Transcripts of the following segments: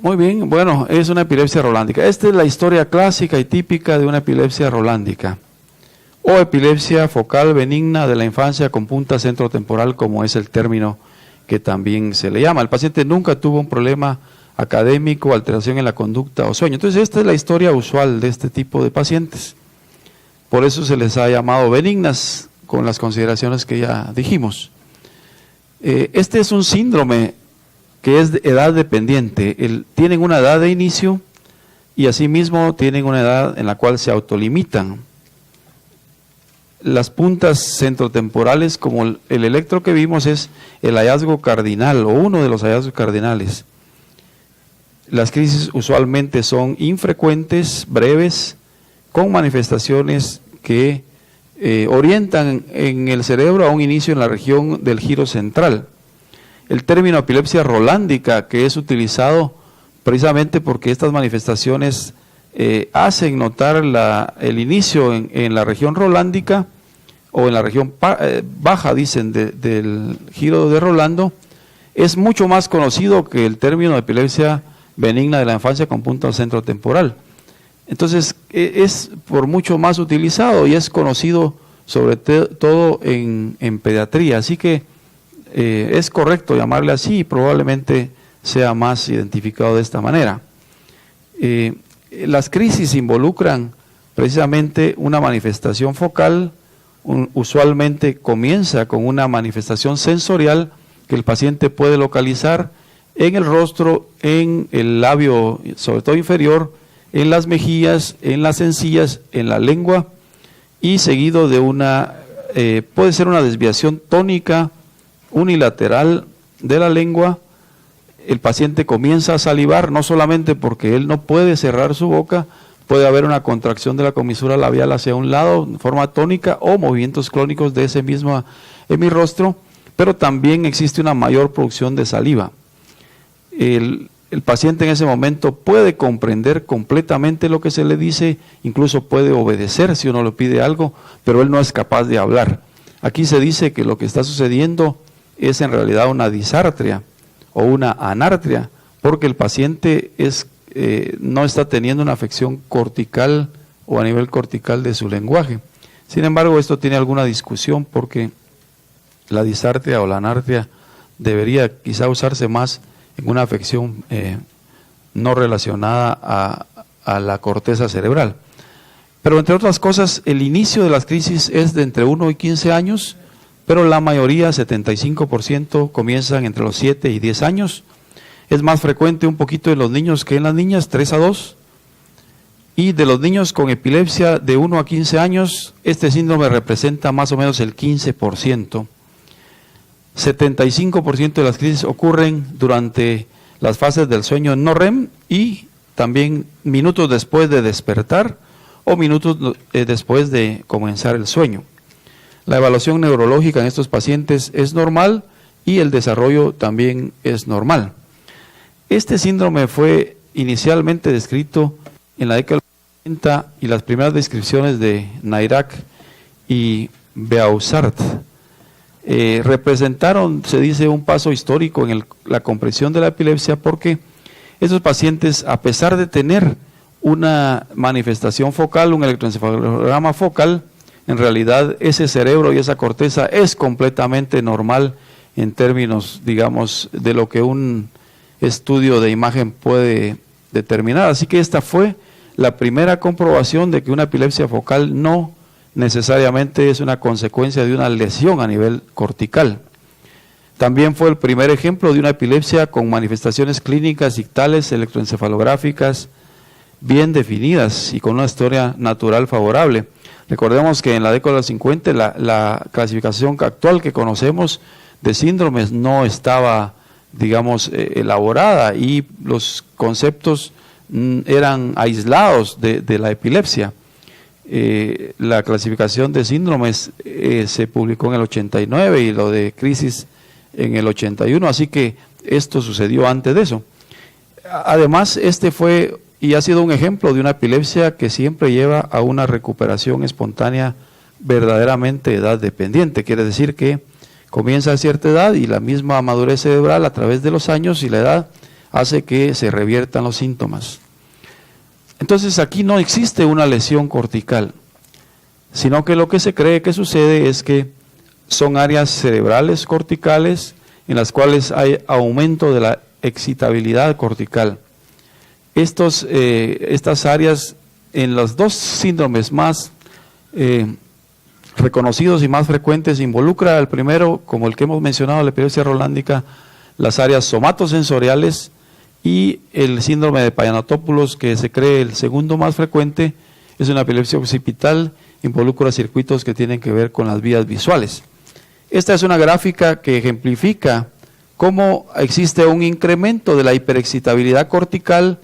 Muy bien, bueno, es una epilepsia rolándica. Esta es la historia clásica y típica de una epilepsia rolándica o epilepsia focal benigna de la infancia con punta centrotemporal, como es el término que también se le llama. El paciente nunca tuvo un problema académico, alteración en la conducta o sueño. Entonces esta es la historia usual de este tipo de pacientes. Por eso se les ha llamado benignas, con las consideraciones que ya dijimos. Este es un síndrome que es de edad dependiente. Tienen una edad de inicio y asimismo tienen una edad en la cual se autolimitan. Las puntas centrotemporales, como el electro que vimos, es el hallazgo cardinal o uno de los hallazgos cardinales. Las crisis usualmente son infrecuentes, breves, con manifestaciones que orientan en el cerebro a un inicio en la región del giro central. El término epilepsia rolándica, que es utilizado precisamente porque estas manifestaciones hacen notar el inicio en la región rolándica o en la región baja, dicen, del giro de Rolando, es mucho más conocido que el término epilepsia benigna de la infancia con punta centrotemporal. Entonces es por mucho más utilizado y es conocido sobre todo en pediatría, así que es correcto llamarle así y probablemente sea más identificado de esta manera. Las crisis involucran precisamente una manifestación focal, usualmente comienza con una manifestación sensorial que el paciente puede localizar en el rostro, en el labio, sobre todo inferior, en las mejillas, en las encías, en la lengua, y seguido de puede ser una desviación tónica unilateral de la lengua. El paciente comienza a salivar, no solamente porque él no puede cerrar su boca, puede haber una contracción de la comisura labial hacia un lado en forma tónica o movimientos clónicos de ese mismo hemirrostro, pero también existe una mayor producción de saliva. El paciente en ese momento puede comprender completamente lo que se le dice, incluso puede obedecer si uno le pide algo, pero él no es capaz de hablar. Aquí se dice que lo que está sucediendo es en realidad una disartria o una anartria, porque el paciente no está teniendo una afección cortical o a nivel cortical de su lenguaje. Sin embargo, esto tiene alguna discusión porque la disartria o la anartria debería quizá usarse más en una afección no relacionada a la corteza cerebral. Pero entre otras cosas, el inicio de las crisis es de entre 1 y 15 años, pero la mayoría, 75%, comienzan entre los 7 y 10 años. Es más frecuente un poquito en los niños que en las niñas, 3 a 2. Y de los niños con epilepsia de 1 a 15 años, este síndrome representa más o menos el 15%. 75% de las crisis ocurren durante las fases del sueño no REM y también minutos después de despertar o minutos después de comenzar el sueño. La evaluación neurológica en estos pacientes es normal y el desarrollo también es normal. Este síndrome fue inicialmente descrito en la década de los 90 y las primeras descripciones de Nairac y Beausart representaron, se dice, un paso histórico en la comprensión de la epilepsia, porque esos pacientes, a pesar de tener una manifestación focal, un electroencefalograma focal, en realidad ese cerebro y esa corteza es completamente normal en términos, digamos, de lo que un estudio de imagen puede determinar. Así que esta fue la primera comprobación de que una epilepsia focal no necesariamente es una consecuencia de una lesión a nivel cortical. También fue el primer ejemplo de una epilepsia con manifestaciones clínicas ictales electroencefalográficas bien definidas y con una historia natural favorable. Recordemos que en la década de los 50 la clasificación actual que conocemos de síndromes no estaba, digamos, elaborada y los conceptos eran aislados de la epilepsia. La clasificación de síndromes se publicó en el 89 y lo de crisis en el 81, así que esto sucedió antes de eso. Además, este fue y ha sido un ejemplo de una epilepsia que siempre lleva a una recuperación espontánea verdaderamente edad dependiente. Quiere decir que comienza a cierta edad y la misma madurez cerebral a través de los años y la edad hace que se reviertan los síntomas. Entonces aquí no existe una lesión cortical, sino que lo que se cree que sucede es que son áreas cerebrales corticales en las cuales hay aumento de la excitabilidad cortical. Estas áreas en los dos síndromes más reconocidos y más frecuentes involucra el primero, como el que hemos mencionado, la epilepsia rolándica, las áreas somatosensoriales, y el síndrome de Payanotopoulos, que se cree el segundo más frecuente, es una epilepsia occipital, involucra circuitos que tienen que ver con las vías visuales. Esta es una gráfica que ejemplifica cómo existe un incremento de la hiperexcitabilidad cortical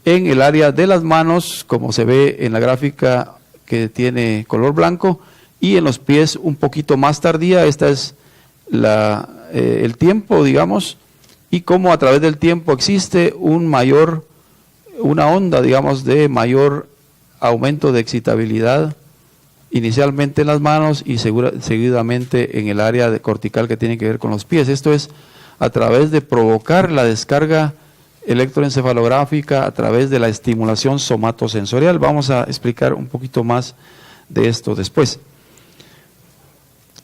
en el área de las manos, como se ve en la gráfica que tiene color blanco, y en los pies un poquito más tardía. Esta es el tiempo, digamos, y cómo a través del tiempo existe una onda, digamos, de mayor aumento de excitabilidad, inicialmente en las manos y seguidamente en el área cortical que tiene que ver con los pies. Esto es a través de provocar la descarga electroencefalográfica, a través de la estimulación somatosensorial. Vamos a explicar un poquito más de esto después.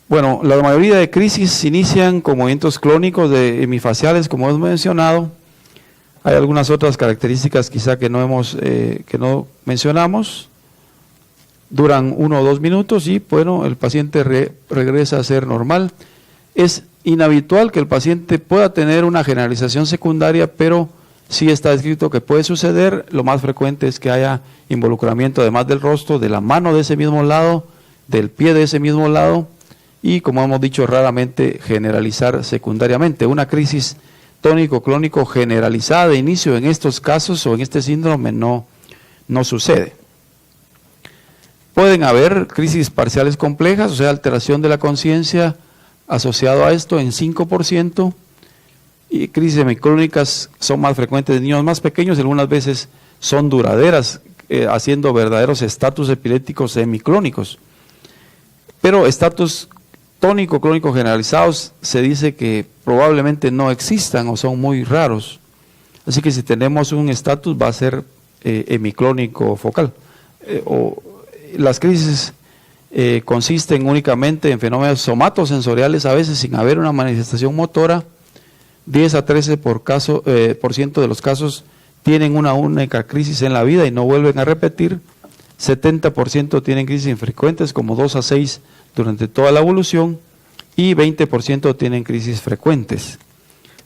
Bueno, la mayoría de crisis inician con movimientos clónicos de hemifaciales, como hemos mencionado. Hay algunas otras características quizá que no mencionamos. Duran 1 o 2 minutos y bueno, el paciente regresa a ser normal. Es inhabitual que el paciente pueda tener una generalización secundaria, pero sí está escrito que puede suceder. Lo más frecuente es que haya involucramiento, además del rostro, de la mano de ese mismo lado, del pie de ese mismo lado, y como hemos dicho, raramente generalizar secundariamente. Una crisis tónico-clónico generalizada de inicio en estos casos o en este síndrome no sucede. Pueden haber crisis parciales complejas, o sea, alteración de la conciencia asociado a esto en 5%, y crisis semiclónicas son más frecuentes en niños más pequeños, y algunas veces son duraderas, haciendo verdaderos estatus epilépticos semiclónicos. Pero estatus tónico clónico generalizados se dice que probablemente no existan o son muy raros. Así que si tenemos un estatus va a ser hemiclónico focal. Las crisis consisten únicamente en fenómenos somatosensoriales, a veces sin haber una manifestación motora. 10 a 13% de los casos tienen una única crisis en la vida y no vuelven a repetir. 70% tienen crisis infrecuentes, como 2 a 6 durante toda la evolución, y 20% tienen crisis frecuentes.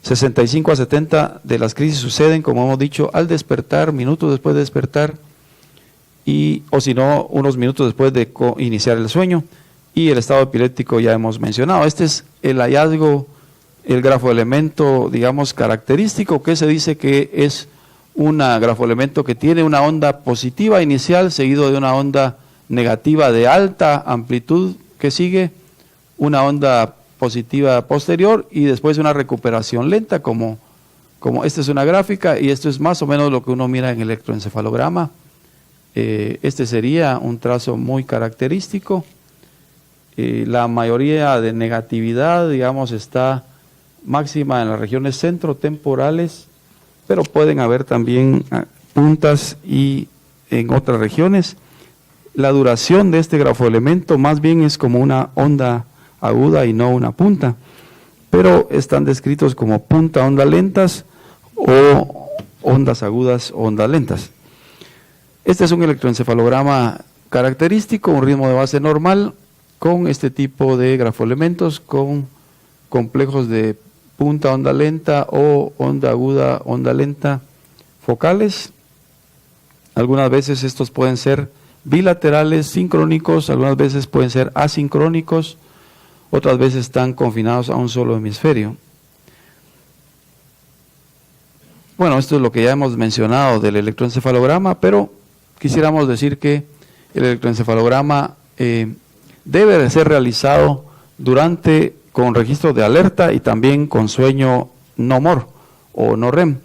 65 a 70 de las crisis suceden, como hemos dicho, al despertar, minutos después de despertar, o si no, unos minutos después de iniciar el sueño, y el estado epiléptico ya hemos mencionado. Este es el hallazgo, el grafoelemento, digamos, característico, que se dice que es un grafoelemento que tiene una onda positiva inicial, seguido de una onda negativa de alta amplitud que sigue, una onda positiva posterior y después una recuperación lenta, como esta es una gráfica y esto es más o menos lo que uno mira en el electroencefalograma. Este sería un trazo muy característico. La mayoría de negatividad, digamos, está máxima en las regiones centrotemporales, pero pueden haber también puntas y en otras regiones. La duración de este grafoelemento más bien es como una onda aguda y no una punta, pero están descritos como punta onda lentas o ondas agudas o ondas lentas. Este es un electroencefalograma característico, un ritmo de base normal con este tipo de grafoelementos con complejos de punta onda lenta o onda aguda onda lenta focales. Algunas veces estos pueden ser bilaterales, sincrónicos, algunas veces pueden ser asincrónicos, otras veces están confinados a un solo hemisferio. Bueno, esto es lo que ya hemos mencionado del electroencefalograma, pero quisiéramos decir que el electroencefalograma debe de ser realizado con registro de alerta y también con sueño no MOR o no REM,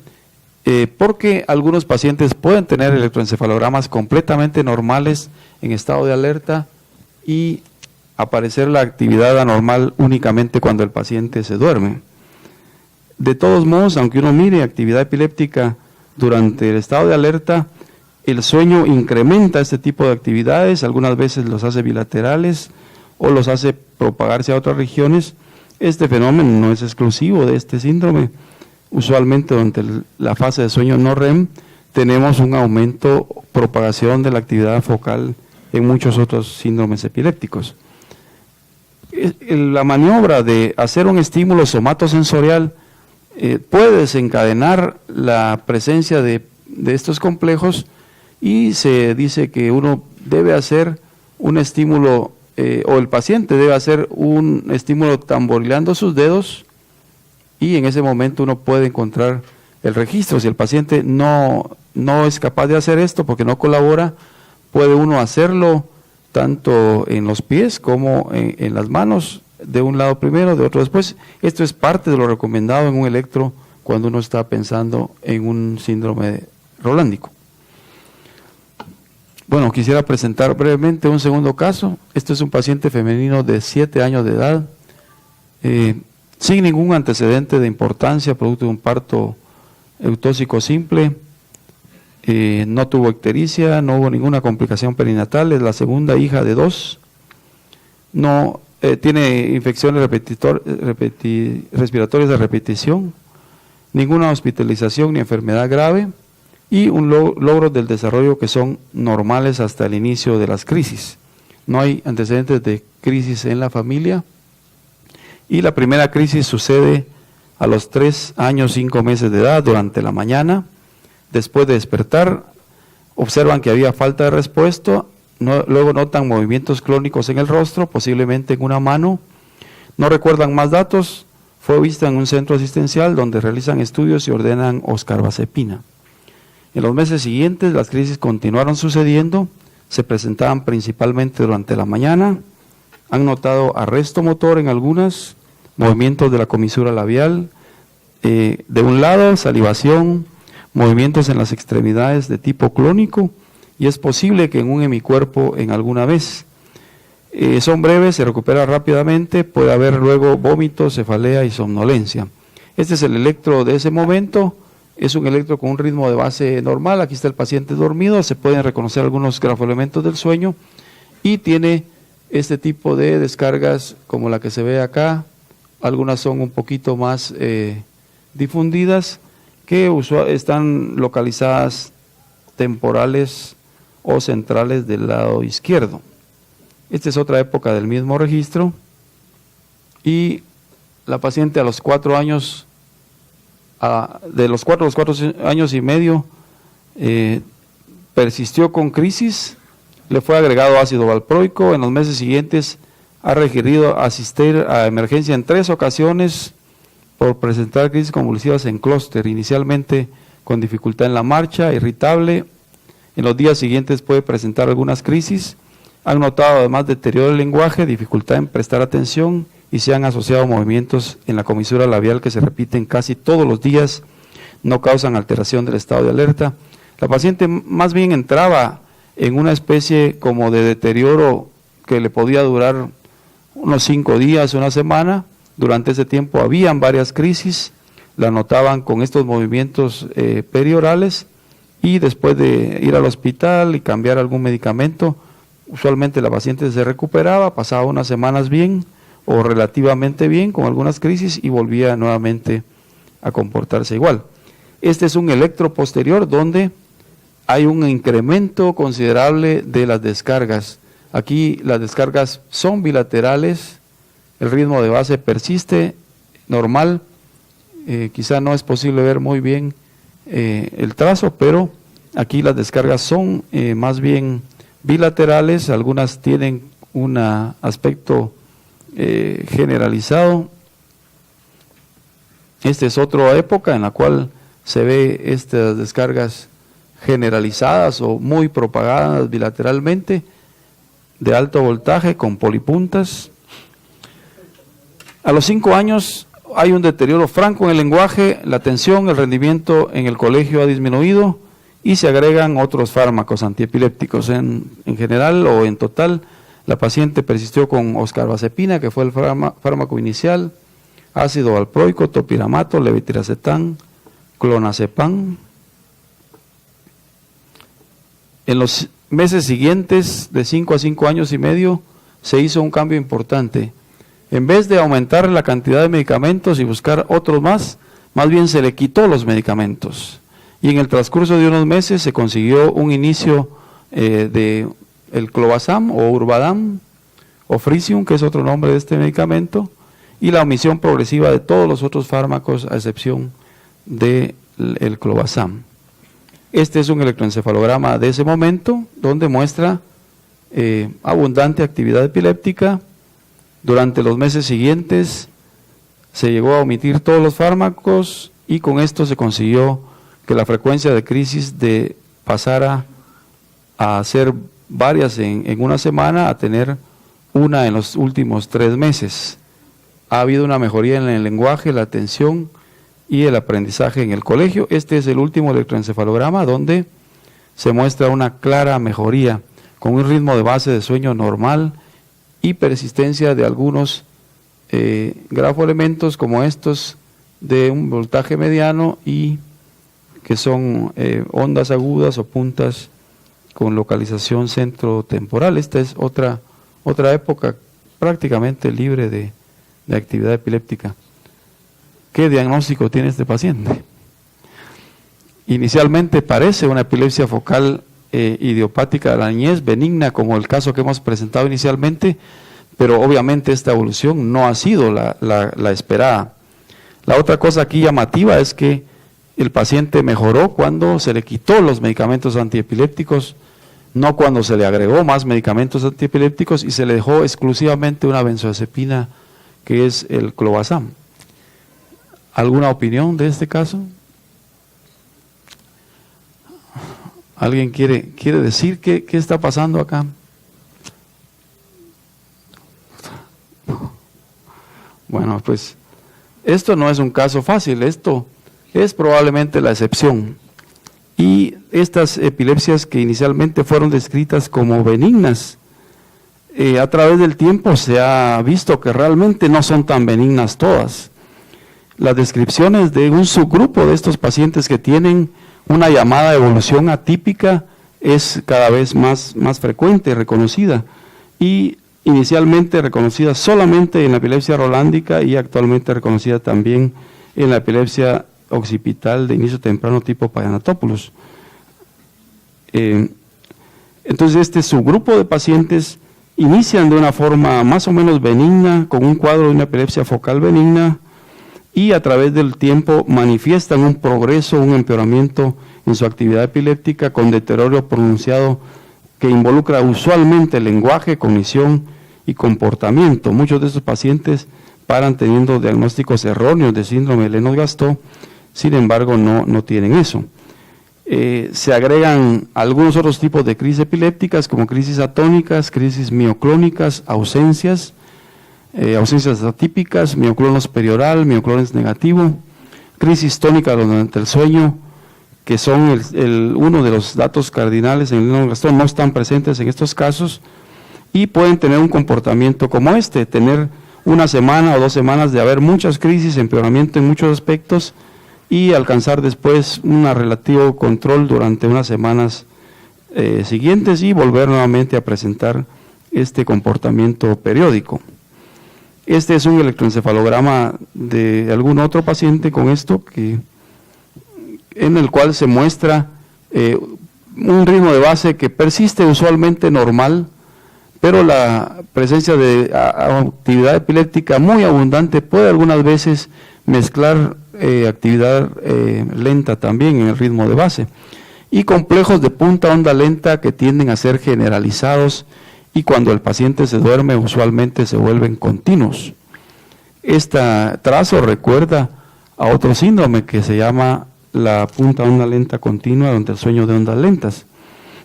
porque algunos pacientes pueden tener electroencefalogramas completamente normales en estado de alerta y aparecer la actividad anormal únicamente cuando el paciente se duerme. De todos modos, aunque uno mire actividad epiléptica durante el estado de alerta, el sueño incrementa este tipo de actividades, algunas veces los hace bilaterales o los hace propagarse a otras regiones. Este fenómeno no es exclusivo de este síndrome. Usualmente durante la fase de sueño no REM tenemos un aumento, propagación de la actividad focal en muchos otros síndromes epilépticos. La maniobra de hacer un estímulo somatosensorial puede desencadenar la presencia de estos complejos, y se dice que uno debe hacer un estímulo, o el paciente debe hacer un estímulo tamborileando sus dedos, y en ese momento uno puede encontrar el registro. Si el paciente no es capaz de hacer esto porque no colabora, puede uno hacerlo tanto en los pies como en las manos, de un lado primero, de otro después. Esto es parte de lo recomendado en un electro cuando uno está pensando en un síndrome rolándico. Bueno, quisiera presentar brevemente un segundo caso. Este es un paciente femenino de 7 años de edad, sin ningún antecedente de importancia, producto de un parto eutóxico simple. No tuvo ictericia, no hubo ninguna complicación perinatal, es la segunda hija de 2. No tiene infecciones respiratorias de repetición, ninguna hospitalización ni enfermedad grave, y un logro del desarrollo que son normales hasta el inicio de las crisis. No hay antecedentes de crisis en la familia, y la primera crisis sucede a los 3 años 5 meses de edad, durante la mañana. Después de despertar, observan que había falta de respuesta, luego notan movimientos clónicos en el rostro, posiblemente en una mano. No recuerdan más datos. Fue vista en un centro asistencial donde realizan estudios y ordenan oscarbazepina. En los meses siguientes las crisis continuaron sucediendo, se presentaban principalmente durante la mañana. Han notado arresto motor en algunas, movimientos de la comisura labial, de un lado, salivación, movimientos en las extremidades de tipo clónico, y es posible que en un hemicuerpo en alguna vez. Son breves, se recupera rápidamente, puede haber luego vómitos, cefalea y somnolencia. Este es el electro de ese momento. Es un electro con un ritmo de base normal. Aquí está el paciente dormido, se pueden reconocer algunos grafoelementos del sueño, y tiene este tipo de descargas como la que se ve acá. Algunas son un poquito más difundidas, que están localizadas temporales o centrales del lado izquierdo. Esta es otra época del mismo registro, y la paciente a los 4 años, de los 4 años y medio, persistió con crisis, le fue agregado ácido valproico. En los meses siguientes ha requerido asistir a emergencia en 3 ocasiones por presentar crisis convulsivas en clúster, inicialmente con dificultad en la marcha, irritable. En los días siguientes puede presentar algunas crisis. Han notado además deterioro del lenguaje, dificultad en prestar atención, y se han asociado movimientos en la comisura labial que se repiten casi todos los días, no causan alteración del estado de alerta. La paciente más bien entraba en una especie como de deterioro que le podía durar unos 5 días, una semana. Durante ese tiempo habían varias crisis, la notaban con estos movimientos periorales, y después de ir al hospital y cambiar algún medicamento, usualmente la paciente se recuperaba, pasaba unas semanas bien o relativamente bien con algunas crisis, y volvía nuevamente a comportarse igual. Este es un electro posterior donde hay un incremento considerable de las descargas. Aquí las descargas son bilaterales, el ritmo de base persiste normal, quizá no es posible ver muy bien el trazo, pero aquí las descargas son más bien bilaterales, algunas tienen un aspecto generalizado. Esta es otra época en la cual se ve estas descargas generalizadas o muy propagadas bilateralmente, de alto voltaje con polipuntas. A los 5 años hay un deterioro franco en el lenguaje, la atención, el rendimiento en el colegio ha disminuido, y se agregan otros fármacos antiepilépticos. En general o en total, la paciente persistió con oscarbazepina, que fue el fármaco inicial, ácido valproico, topiramato, levetiracetam, clonazepam. En los meses siguientes, de 5 a 5 años y medio, se hizo un cambio importante. En vez de aumentar la cantidad de medicamentos y buscar otros más bien se le quitó los medicamentos. Y en el transcurso de unos meses se consiguió un inicio de el clobazam o urbadam o frisium, que es otro nombre de este medicamento, y la omisión progresiva de todos los otros fármacos a excepción del clobazam. Este es un electroencefalograma de ese momento donde muestra abundante actividad epiléptica. Durante los meses siguientes se llegó a omitir todos los fármacos y con esto se consiguió que la frecuencia de crisis pasara a ser varias en una semana a tener una en los últimos 3 meses. Ha habido una mejoría en el lenguaje, la atención y el aprendizaje en el colegio. Este es el último electroencefalograma donde se muestra una clara mejoría con un ritmo de base de sueño normal y persistencia de algunos grafoelementos como estos de un voltaje mediano y que son ondas agudas o puntas con localización centrotemporal. Esta es otra época prácticamente libre de actividad epiléptica. ¿Qué diagnóstico tiene este paciente? Inicialmente parece una epilepsia focal idiopática de la niñez, benigna, como el caso que hemos presentado inicialmente, pero obviamente esta evolución no ha sido la esperada. La otra cosa aquí llamativa es que el paciente mejoró cuando se le quitó los medicamentos antiepilépticos, no cuando se le agregó más medicamentos antiepilépticos y se le dejó exclusivamente una benzodiazepina, que es el clobazam. ¿Alguna opinión de este caso? ¿Alguien quiere decir qué está pasando acá? Bueno, pues esto no es un caso fácil, esto es probablemente la excepción. Y estas epilepsias que inicialmente fueron descritas como benignas, a través del tiempo se ha visto que realmente no son tan benignas todas. Las descripciones de un subgrupo de estos pacientes que tienen una llamada evolución atípica es cada vez más frecuente, reconocida, y inicialmente reconocida solamente en la epilepsia rolándica y actualmente reconocida también en la epilepsia occipital de inicio temprano tipo Paganotopoulos. Entonces este subgrupo de pacientes inician de una forma más o menos benigna, con un cuadro de una epilepsia focal benigna, y a través del tiempo manifiestan un progreso, un empeoramiento en su actividad epiléptica con deterioro pronunciado que involucra usualmente el lenguaje, cognición y comportamiento. Muchos de estos pacientes paran teniendo diagnósticos erróneos de síndrome de Lennox-Gastaut, sin embargo no tienen eso. Se agregan algunos otros tipos de crisis epilépticas como crisis atónicas, crisis mioclónicas, ausencias atípicas, mioclonos perioral, mioclones negativo, crisis tónica durante el sueño, que son uno de los datos cardinales en el Lennox-Gastaut, no están presentes en estos casos y pueden tener un comportamiento como tener una semana o 2 semanas de haber muchas crisis, empeoramiento en muchos aspectos y alcanzar después un relativo control durante unas semanas siguientes y volver nuevamente a presentar este comportamiento periódico. Este es un electroencefalograma de algún otro paciente con esto, en el cual se muestra un ritmo de base que persiste usualmente normal, pero la presencia de actividad epiléptica muy abundante puede algunas veces mezclar actividad lenta también en el ritmo de base, y complejos de punta onda lenta que tienden a ser generalizados y cuando el paciente se duerme usualmente se vuelven continuos. Este trazo recuerda a otro síndrome que se llama la punta onda lenta continua durante el sueño de ondas lentas.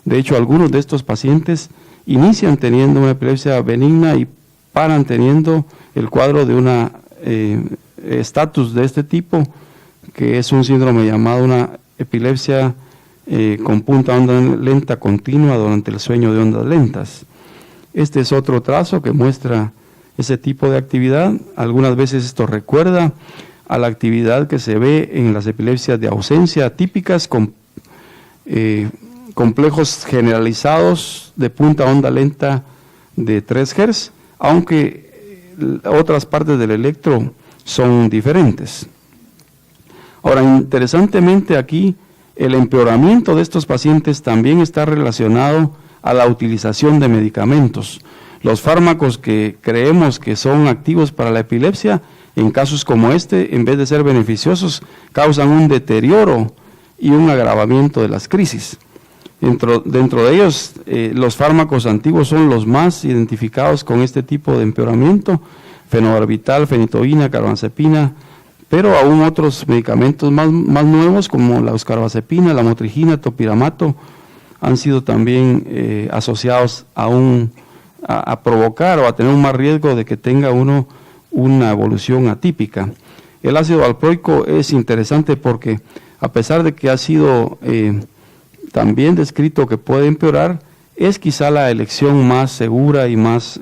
De hecho, algunos de estos pacientes inician teniendo una epilepsia benigna y paran teniendo el cuadro de una estatus de este tipo, que es un síndrome llamado una epilepsia con punta onda lenta continua durante el sueño de ondas lentas. Este es otro trazo que muestra ese tipo de actividad. Algunas veces esto recuerda a la actividad que se ve en las epilepsias de ausencia típicas con complejos generalizados de punta onda lenta de 3 Hz, aunque otras partes del electro son diferentes. Ahora, interesantemente aquí, el empeoramiento de estos pacientes también está relacionado a la utilización de medicamentos. Los fármacos que creemos que son activos para la epilepsia, en casos como este, en vez de ser beneficiosos, causan un deterioro y un agravamiento de las crisis. Dentro de ellos, los fármacos antiguos son los más identificados con este tipo de empeoramiento: fenobarbital, fenitoína, carbamazepina, pero aún otros medicamentos más nuevos como la oscarbazepina, la motrigina, topiramato, han sido también asociados a provocar o a tener un más riesgo de que tenga uno una evolución atípica. El ácido valproico es interesante porque, a pesar de que ha sido también descrito que puede empeorar, es quizá la elección más segura y más,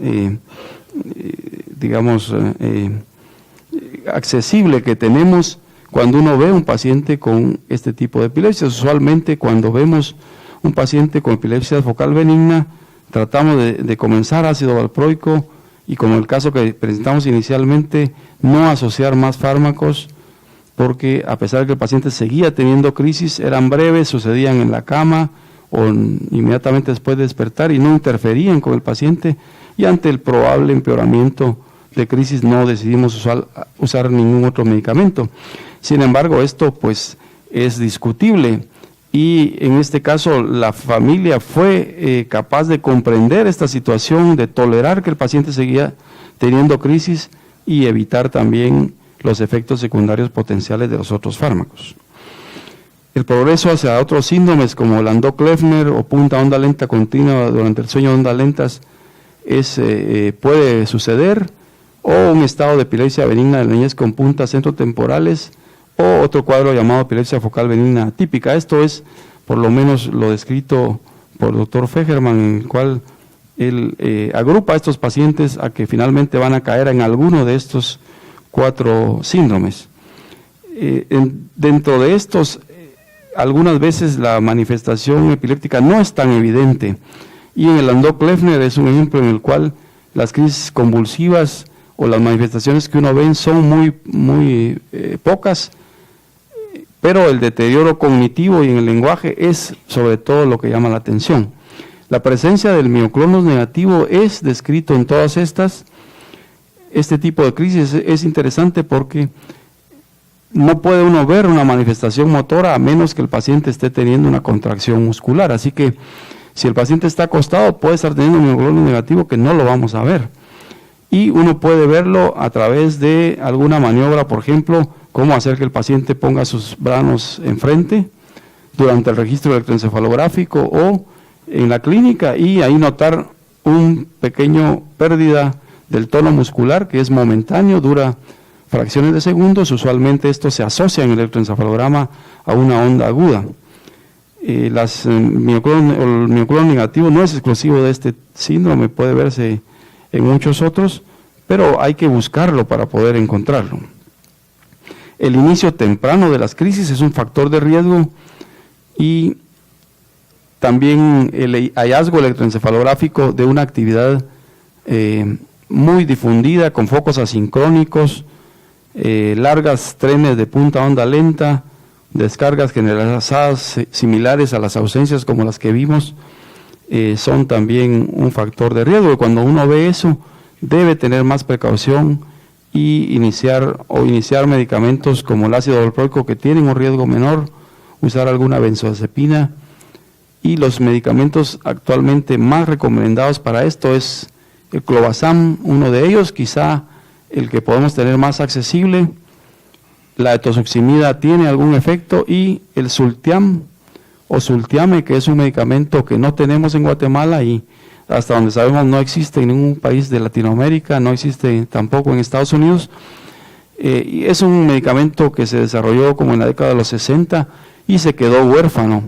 accesible que tenemos cuando uno ve un paciente con este tipo de epilepsia. Usualmente cuando vemos un paciente con epilepsia focal benigna, tratamos de comenzar ácido valproico y, como el caso que presentamos inicialmente, no asociar más fármacos, porque a pesar de que el paciente seguía teniendo crisis, eran breves, sucedían en la cama o inmediatamente después de despertar y no interferían con el paciente, y ante el probable empeoramiento de crisis no decidimos usar ningún otro medicamento. Sin embargo, esto pues es discutible, y en este caso la familia fue capaz de comprender esta situación, de tolerar que el paciente seguía teniendo crisis y evitar también los efectos secundarios potenciales de los otros fármacos. El progreso hacia otros síndromes como Landau-Kleffner o punta onda lenta continua durante el sueño de ondas lentas puede suceder, o un estado de epilepsia benigna de la niñez con puntas centrotemporales, o otro cuadro llamado epilepsia focal benigna atípica. Esto es por lo menos lo descrito por el doctor Fegerman, en el cual él agrupa a estos pacientes a que finalmente van a caer en alguno de estos 4 síndromes. Dentro de estos, algunas veces la manifestación epiléptica no es tan evidente, y en el Landau-Kleffner es un ejemplo en el cual las crisis convulsivas o las manifestaciones que uno ve son muy pocas, pero el deterioro cognitivo y en el lenguaje es sobre todo lo que llama la atención. La presencia del mioclonus negativo es descrito en todas este tipo de crisis. Es interesante porque no puede uno ver una manifestación motora a menos que el paciente esté teniendo una contracción muscular. Así que si el paciente está acostado, puede estar teniendo un mioclonus negativo que no lo vamos a ver. Y uno puede verlo a través de alguna maniobra, por ejemplo, cómo hacer que el paciente ponga sus manos enfrente durante el registro electroencefalográfico o en la clínica, y ahí notar un pequeño pérdida del tono muscular que es momentáneo, dura fracciones de segundos. Usualmente esto se asocia en el electroencefalograma a una onda aguda. El mioclonus negativo no es exclusivo de este síndrome, puede verse en muchos otros, pero hay que buscarlo para poder encontrarlo. El inicio temprano de las crisis es un factor de riesgo, y también el hallazgo electroencefalográfico de una actividad muy difundida con focos asincrónicos, largas trenes de punta onda lenta, descargas generalizadas similares a las ausencias como las que vimos, son también un factor de riesgo. Cuando uno ve eso, debe tener más precaución y iniciar medicamentos como el ácido valproico, que tienen un riesgo menor, usar alguna benzodiazepina, y los medicamentos actualmente más recomendados para esto es el clobazam, uno de ellos, quizá el que podemos tener más accesible. La etosuximida tiene algún efecto, y el Sultiam o Sultiame, que es un medicamento que no tenemos en Guatemala y hasta donde sabemos no existe en ningún país de Latinoamérica, no existe tampoco en Estados Unidos. Y es un medicamento que se desarrolló como en la década de los 60 y se quedó huérfano.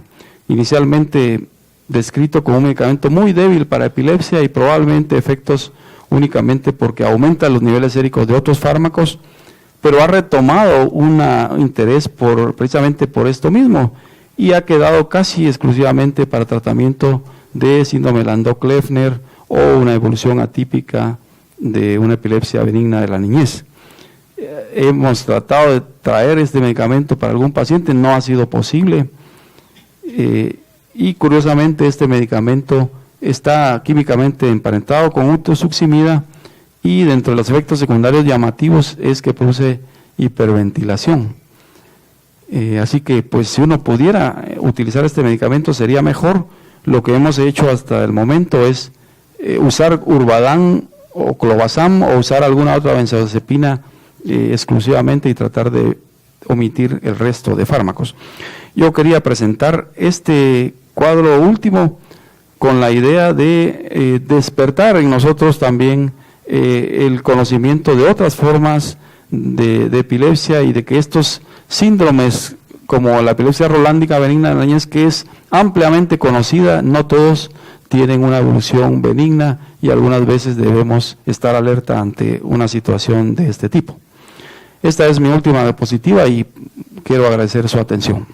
Inicialmente descrito como un medicamento muy débil para epilepsia y probablemente efectos únicamente porque aumenta los niveles séricos de otros fármacos, pero ha retomado un interés precisamente por esto mismo y ha quedado casi exclusivamente para tratamiento de síndrome Landau-Kleffner o una evolución atípica de una epilepsia benigna de la niñez. Hemos tratado de traer este medicamento para algún paciente, no ha sido posible, y curiosamente este medicamento está químicamente emparentado con ultrasuximida y dentro de los efectos secundarios llamativos es que produce hiperventilación. Así que pues si uno pudiera utilizar este medicamento sería mejor. Lo que hemos hecho hasta el momento es usar Urbadán o Clobazam o usar alguna otra benzodiazepina exclusivamente y tratar de omitir el resto de fármacos. Yo quería presentar este cuadro último con la idea de despertar en nosotros también el conocimiento de otras formas de epilepsia y de que estos síndromes como la epilepsia rolándica benigna de la niñez, que es ampliamente conocida, no todos tienen una evolución benigna y algunas veces debemos estar alerta ante una situación de este tipo. Esta es mi última diapositiva y quiero agradecer su atención.